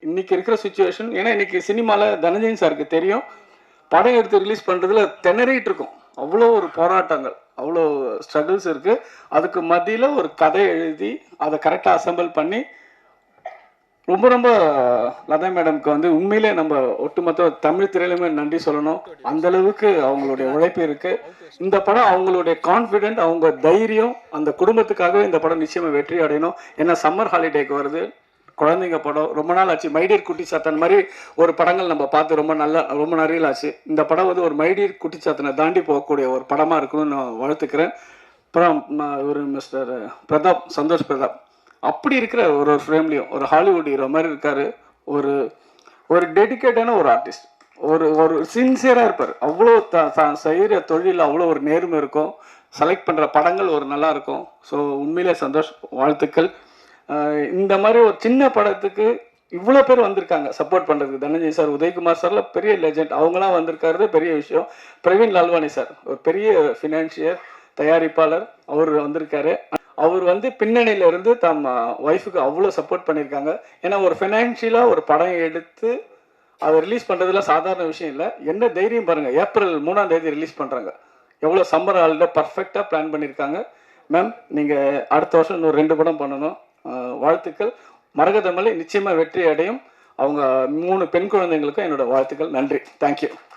இன்னைக்கு இருக்கிற சுச்சுவேஷன். ஏன்னா இன்னைக்கு சினிமாவில் தனஞ்சயன் சாருக்கு தெரியும், படம் எடுத்து ரிலீஸ் பண்ணுறதுல திணறிட்டு இருக்கும். அவ்வளோ ஒரு போராட்டங்கள், அவ்வளோ ஸ்ட்ரகிள்ஸ் இருக்குது. அதுக்கு மத்தியில் ஒரு கதை எழுதி அதை கரெக்டாக அசம்பிள் பண்ணி ரொம்ப ரொம்ப லதா மேடம்க்கு வந்து உண்மையிலே நம்ம ஒட்டுமொத்த தமிழ் திரையிலுமே நன்றி சொல்லணும். அந்த அளவுக்கு அவங்களுடைய உழைப்பு இருக்கு. இந்த படம் அவங்களுடைய கான்ஃபிடென்ட், அவங்க தைரியம், அந்த குடும்பத்துக்காகவே இந்த படம் நிச்சயமா வெற்றி அடையணும். ஏன்னா சம்மர் ஹாலிடேக்கு வருது, குழந்தைங்க படம். ரொம்ப நாள் ஆச்சு மைடியர் குட்டி சாத்தன் மாதிரி ஒரு படங்கள் நம்ம பார்த்து ரொம்ப நிறைய ஆச்சு. இந்த படம் வந்து ஒரு மைடியர் குட்டி சாத்தனை தாண்டி போகக்கூடிய ஒரு படமாக இருக்கணும்னு நான் வாழ்த்துக்கிறேன். அப்புறம் ஒரு மிஸ்டர் பிரதாப், சந்தோஷ் பிரதாப், அப்படி இருக்கிற ஒரு ஃப்ரேம்லையும் ஒரு ஹாலிவுட் ஹீரோ மாதிரி இருக்காரு. ஒரு ஒரு டெடிக்கேட்டான ஒரு ஆர்டிஸ்ட், ஒரு சின்சியராக இருப்பார். அவ்வளோ செய்கிற தொழில் அவ்வளோ ஒரு நேர்மை இருக்கும். செலக்ட் பண்ணுற படங்கள் ஒரு நல்லா இருக்கும். ஸோ உண்மையிலே சந்தோஷ், வாழ்த்துக்கள். இந்த மாதிரி ஒரு சின்ன படத்துக்கு இவ்வளோ பேர் வந்திருக்காங்க சப்போர்ட் பண்ணுறதுக்கு. தனஞ்சய் சார், உதயகுமார் சார்லாம் பெரிய லெஜெண்ட், அவங்களாம் வந்திருக்காரு, பெரிய விஷயம். பிரவீன் லால்வானி சார் ஒரு பெரிய ஃபினான்ஷியர், தயாரிப்பாளர், அவர் வந்திருக்காரு. அவர் வந்து பின்னணியில இருந்து தம் ஒய்ஃபுக்கு அவ்வளோ சப்போர்ட் பண்ணியிருக்காங்க. ஏன்னா ஒரு ஃபினான்ஷியலாக ஒரு படம் எடுத்து அதை ரிலீஸ் பண்ணுறதுலாம் சாதாரண விஷயம் இல்லை. என்ன தைரியம் பாருங்கள், ஏப்ரல் 3ஆம் தேதி ரிலீஸ் பண்ணுறாங்க. எவ்வளோ சம்மர் ஹாலில் பர்ஃபெக்டாக பிளான் பண்ணியிருக்காங்க. மேம், நீங்கள் அடுத்த வருஷம் இன்னும் 2 படம் பண்ணணும். வாழ்த்துக்கள். மரகதமலை நிச்சயமாக வெற்றி அடையும். அவங்க 3 பெண் குழந்தைங்களுக்கும் என்னோட வாழ்த்துக்கள். நன்றி. தேங்க்யூ.